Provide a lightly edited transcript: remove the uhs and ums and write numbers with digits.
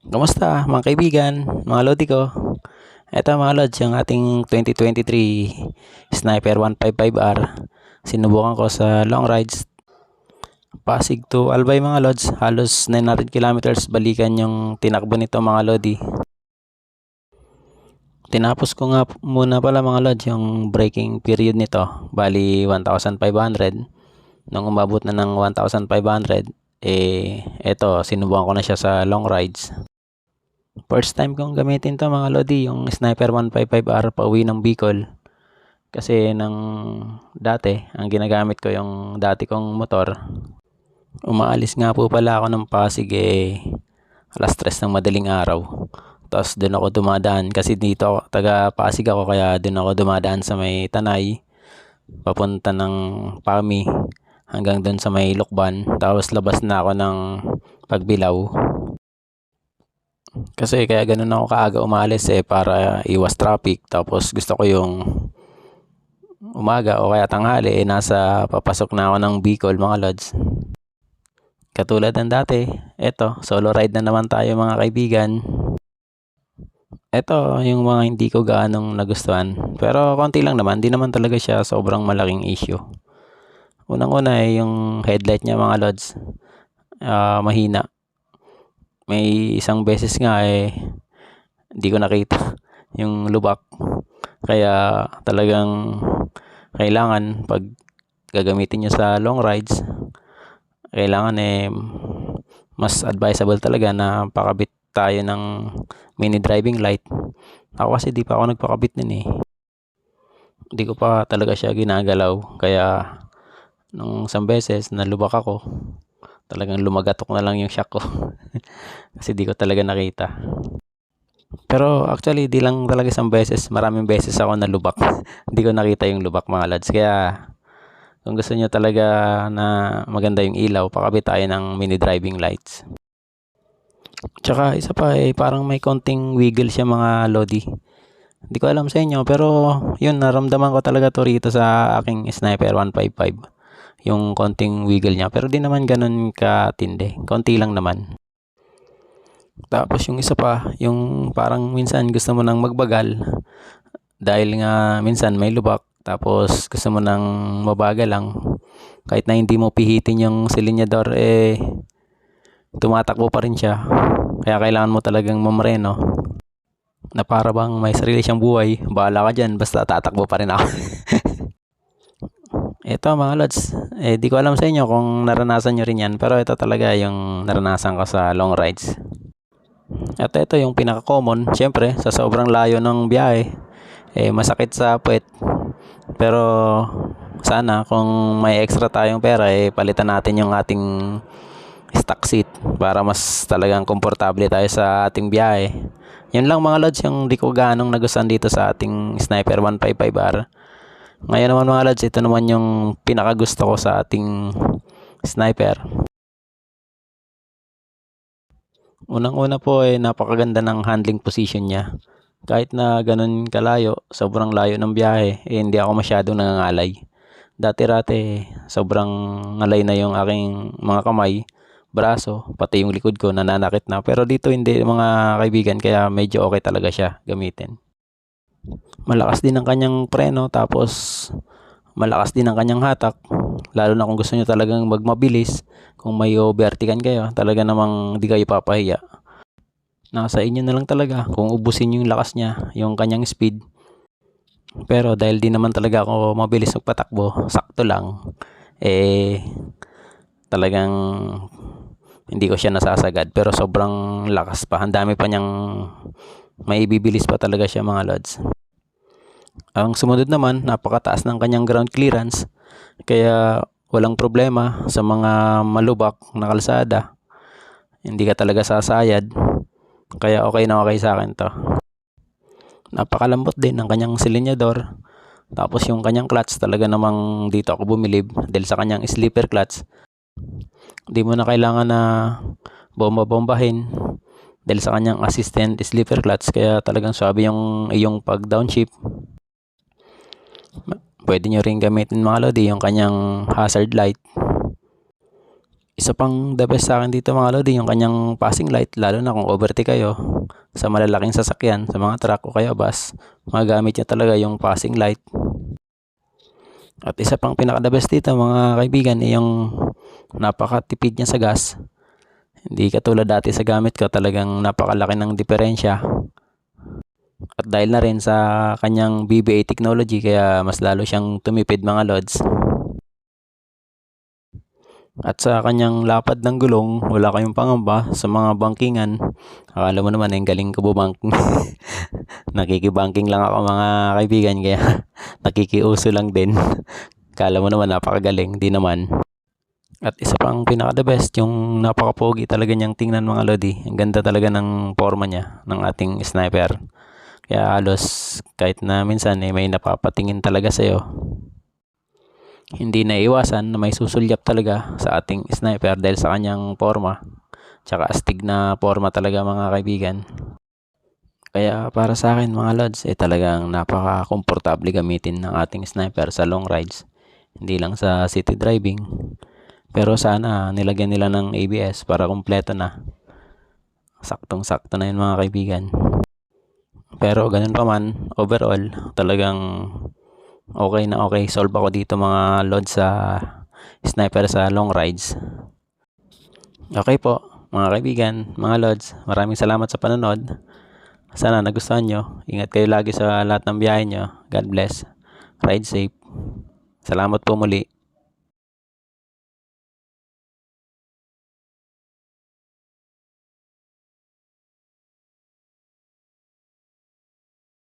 Kamusta mga kaibigan, mga lodi ko? Eto mga lods, yung ating 2023 Sniper 155R. Sinubukan ko sa long rides. Pasig to Albay mga lods, halos 900 kilometers balikan yung tinakbo nito mga lodi. Tinapos ko nga muna pala mga lods yung braking period nito, bali 1,500. Nung umabot na ng 1,500, eto sinubukan ko na siya sa long rides. First time kong gamitin to mga lodi, yung Sniper 155R pauwi ng Bicol. Kasi nang dati, ang ginagamit ko yung dati kong motor. Umaalis nga po pala ako ng Pasig alas 3 ng madaling araw. Tapos doon ako dumadaan kasi dito taga Pasig ako, kaya doon ako dumadaan sa may Tanay papunta ng Pami hanggang doon sa may Lukban. Tapos labas na ako ng Pagbilao. Kasi kaya ganun ako kaaga umalis para iwas traffic. Tapos gusto ko yung umaga o kaya tanghali nasa papasok na ako ng Bicol mga lods. Katulad ng dati, eto solo ride na naman tayo mga kaibigan. Eto yung mga hindi ko gaanong nagustuhan. Pero konti lang naman, di naman talaga siya sobrang malaking issue. Unang-una yung headlight niya mga lods, mahina. May isang beses nga hindi ko nakita yung lubak. Kaya talagang kailangan pag gagamitin nyo sa long rides, kailangan mas advisable talaga na pakabit tayo ng mini driving light. Ako kasi di pa ako nagpakabit nun Di ko pa talaga siya ginagalaw. Kaya nung isang beses nalubak ako, talagang lumagatok na lang yung shock ko. Kasi di ko talaga nakita. Pero actually di lang talaga isang beses, maraming beses ako nalubak. Hindi ko nakita yung lubak mga lads. Kaya kung gusto niyo talaga na maganda yung ilaw, pakabit tayo ng mini driving lights. Tsaka isa pa parang may konting wiggle siya mga lodi. Hindi ko alam sa inyo, pero yun, naramdaman ko talaga to rito sa aking Sniper 155. Yung konting wiggle niya, pero di naman ganun katindi. Konti lang naman. Tapos yung isa pa, yung parang minsan gusto mo nang magbagal dahil nga minsan may lubak, tapos gusto mo nang mabagal lang. Kahit na hindi mo pihitin yung silinyador, tumatakbo pa rin siya. Kaya kailangan mo talagang mamreno na para bang may sarili siyang buhay. Bahala ka dyan, basta tatakbo pa rin ako. Ito mga lods, di ko alam sa inyo kung naranasan nyo rin yan, pero ito talaga yung naranasan ko sa long rides. At ito yung pinaka-common, syempre sa sobrang layo ng biyahe, masakit sa puwet. Pero sana kung may extra tayong pera, palitan natin yung ating stock seat para mas talagang komportable tayo sa ating biyahe. Yun lang mga lods yung di ko ganong nagustuhan dito sa ating Sniper 155R. Ngayon naman mga lods, ito naman yung pinakagusto ko sa ating Sniper. Unang-una po napakaganda ng handling position niya. Kahit na ganun kalayo, sobrang layo ng biyahe, hindi ako masyadong nangangalay. Dati-rati, sobrang ngalay na yung aking mga kamay, braso, pati yung likod ko nananakit na. Pero dito hindi mga kaibigan, kaya medyo okay talaga siya gamitin. Malakas din ang kanyang preno, tapos malakas din ang kanyang hatak. Lalo na kung gusto nyo talagang magmabilis, kung may overtikan kayo, talaga namang di kayo papahiya. Nasa inyo na lang talaga kung ubusin yung lakas niya, yung kanyang speed. Pero dahil di naman talaga ako mabilis magpatakbo, sakto lang, talagang hindi ko siya nasasagad. Pero sobrang lakas pa, ang dami pa niyang maibibilis pa talaga siya mga lods. Ang sumunod naman, napakataas ng kanyang ground clearance, kaya walang problema sa mga malubak na kalsada. Hindi ka talaga sasayad, kaya okay na okay sa akin to. Napakalambot din ng kanyang silinyador. Tapos yung kanyang clutch, talaga namang dito ako bumilib dahil sa kanyang slipper clutch. Hindi mo na kailangan na bomba-bombahin dahil sa kanyang assistant slipper clutch, kaya talagang swabe yung iyong pag downshift. Pwede nyo rin gamitin mga lodi yung kanyang hazard light. Isa pang the best sa'kin dito mga lodi, yung kanyang passing light, lalo na kung overtake kayo sa malalaking sasakyan, sa mga truck o kaya bus, magamit niya talaga yung passing light. At isa pang pinaka the best dito mga kaibigan, yung napakatipid niya sa gas. Hindi katulad dati sa gamit ko, talagang napakalaki ng diferensya. At dahil na rin sa kanyang BBA technology, kaya mas lalo siyang tumipid mga lods. At sa kanyang lapad ng gulong, wala kayong pangamba sa mga bankingan. Akala mo naman, galing ko bumangking. Nakikibanking lang ako mga kaibigan, kaya nakikiuso lang din. Akala mo naman napakagaling, di naman. At isa pang pinaka the best, yung napakapogi talaga niyang tingnan mga lodi. Ang ganda talaga ng forma niya, ng ating sniper. Kaya halos kahit na minsan may napapatingin talaga sa'yo, hindi na iwasan na may susulyap talaga sa ating sniper dahil sa kanyang forma. Tsaka astig na forma talaga mga kaibigan. Kaya para sa akin mga lods, talagang napaka-komportable gamitin ng ating sniper sa long rides. Hindi lang sa city driving. Pero sana nilagyan nila ng ABS para kumpleto na. Saktong-sakto na yun mga kaibigan. Pero ganun pa man, overall, talagang okay na okay. Solve ako dito mga lods sa sniper sa long rides. Okay po, mga kaibigan, mga lods, maraming salamat sa panonood. Sana nagustuhan nyo. Ingat kayo lagi sa lahat ng biyahe nyo. God bless. Ride safe. Salamat po muli.